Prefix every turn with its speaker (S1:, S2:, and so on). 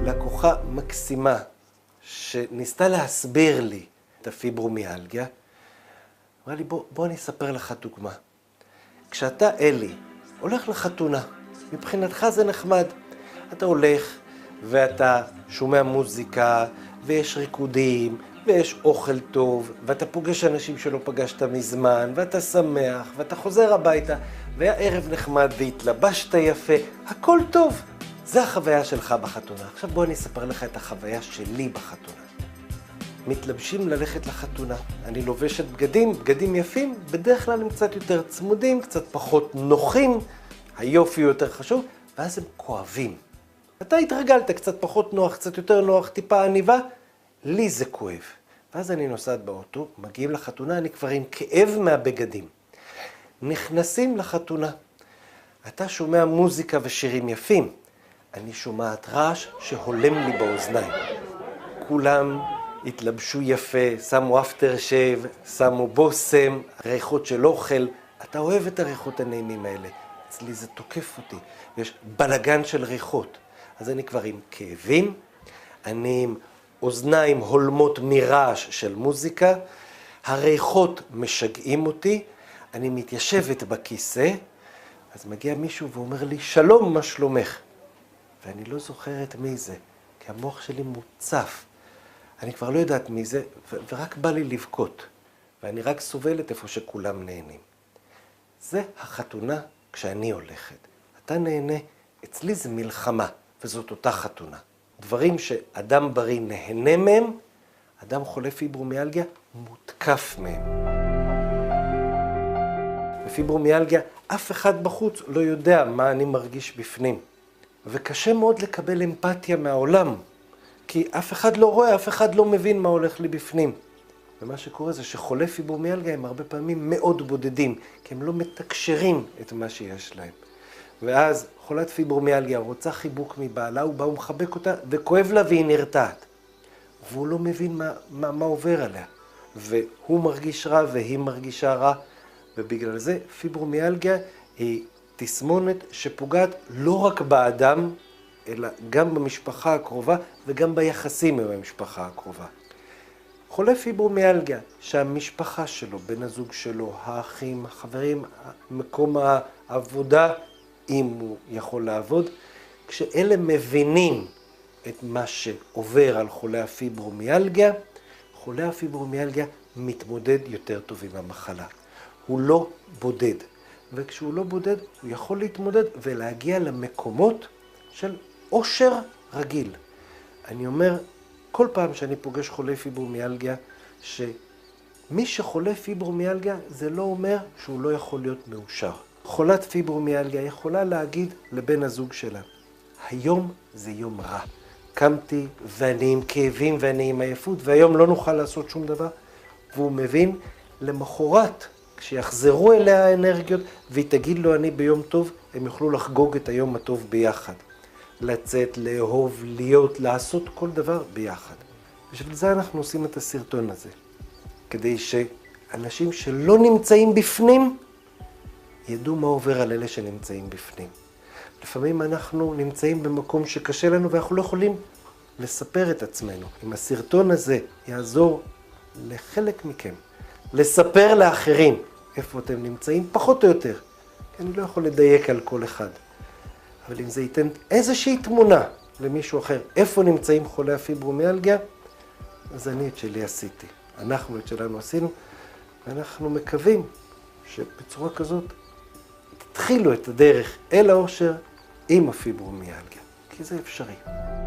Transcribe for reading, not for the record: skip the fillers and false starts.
S1: לקוחה מקסימה שניסתה להסביר לי את הפיברומיאלגיה, אמרה לי, בוא אני אספר לך דוגמה. כשאתה, אלי, הולך לחתונה, מבחינתך זה נחמד. אתה הולך ואתה שומע מוזיקה, ויש ריקודים, ויש אוכל טוב, ואתה פוגש אנשים שלא פגשת מזמן, ואתה שמח, ואתה חוזר הביתה, והערב נחמד והתלבשת יפה, הכל טוב. זה החוויה שלך בחתונה. עכשיו בוא אני אספר לך את החוויה שלי בחתונה. מתלבשים ללכת לחתונה. אני לובשת בגדים יפים, בדרך כלל הם קצת יותר צמודים, קצת פחות נוחים, היופי יותר חשוב, ואז הם כואבים. אתה התרגלת קצת פחות נוח, קצת יותר נוח, טיפה עניבה, לי זה כואב. ואז אני נוסעת באוטו, מגיעים לחתונה, אני כבר עם כאב מהבגדים. נכנסים לחתונה. אתה שומע מוזיקה ושירים יפים. אני שומעת רעש שהולם לי באוזניים. כולם התלבשו יפה, שמו אפטר שייב, שמו בוסם, ריחות של אוכל. אתה אוהב את הריחות הנעימים האלה. אצלי זה תוקף אותי. יש בלגן של ריחות. אז אני כבר עם כאבים, אני עם אוזניים הולמות מרעש של מוזיקה, הריחות משגעים אותי, אני מתיישבת בכיסא, אז מגיע מישהו ואומר לי, שלום, מה שלומך? ואני לא זוכרת מי זה, כי המוח שלי מוצף. אני כבר לא יודעת מי זה, ורק בא לי לבכות. ואני רק סובלת איפה שכולם נהנים. זה החתונה כשאני הולכת. אתה נהנה, אצלי זה מלחמה, וזאת אותה חתונה. דברים שאדם בריא נהנה מהם, אדם חולה פיברומיאלגיה מותקף מהם. בפיברומיאלגיה אף אחד בחוץ לא יודע מה אני מרגיש בפנים. וקשה מאוד לקבל אמפתיה מהעולם, כי אף אחד לא רואה, אף אחד לא מבין מה הולך לי בפנים. ומה שקורה זה שחולי פיברומיאלגיה הם הרבה פעמים מאוד בודדים, כי הם לא מתקשרים את מה שיש להם. ואז חולת פיברומיאלגיה רוצה חיבוק מבעלה, הוא בא ומחבק אותה וכואב לה והיא נרתעת. והוא לא מבין מה עובר עליה. והוא מרגיש רע והיא מרגישה רע, ובגלל זה פיברומיאלגיה היא תסמונת שפוגעת לא רק באדם, אלא גם במשפחה הקרובה וגם ביחסים עם המשפחה הקרובה. חולה פיברומיאלגיה שהמשפחה שלו, בן הזוג שלו, האחים, החברים, מקום העבודה, אם הוא יכול לעבוד, כשאלה מבינים את מה שעובר על חולי הפיברומיאלגיה, חולי הפיברומיאלגיה מתמודד יותר טוב עם המחלה. הוא לא בודד, וכשהוא לא בודד הוא יכול להתמודד ולהגיע למקומות של עושר רגיל. אני אומר, כל פעם שאני פוגש חולי פיברומיאלגיה, שמי שחולה פיברומיאלגיה זה לא אומר שהוא לא יכול להיות מאושר. חולת פיברומיאלגיה יכולה להגיד לבן הזוג שלה, היום זה יום רע. קמתי ואני עם כאבים ואני עם עייפות, והיום לא נוכל לעשות שום דבר. והוא מבין, למחרת, כשיחזרו אליה האנרגיות, והיא תגיד לו אני ביום טוב, הם יוכלו לחגוג את היום הטוב ביחד. לצאת, לאהוב, להיות, לעשות כל דבר ביחד. בשביל זה אנחנו עושים את הסרטון הזה. כדי שאנשים שלא נמצאים בפנים, ידעו מה עובר על אלה שנמצאים בפנים. לפעמים אנחנו נמצאים במקום שקשה לנו ואנחנו לא יכולים לספר את עצמנו. אם הסרטון הזה יעזור לחלק מכם, לספר לאחרים איפה אתם נמצאים, פחות או יותר. כי אני לא יכול לדייק על כל אחד. אבל אם זה ייתן איזושהי תמונה למישהו אחר, איפה נמצאים חולי הפיברומיאלגיה, אז אני את שלי עשיתי. אנחנו את שלנו עשינו, ואנחנו מקווים שבצורה כזאת תתחילו את הדרך אל האושר עם הפיברומיאלגיה, כי זה אפשרי.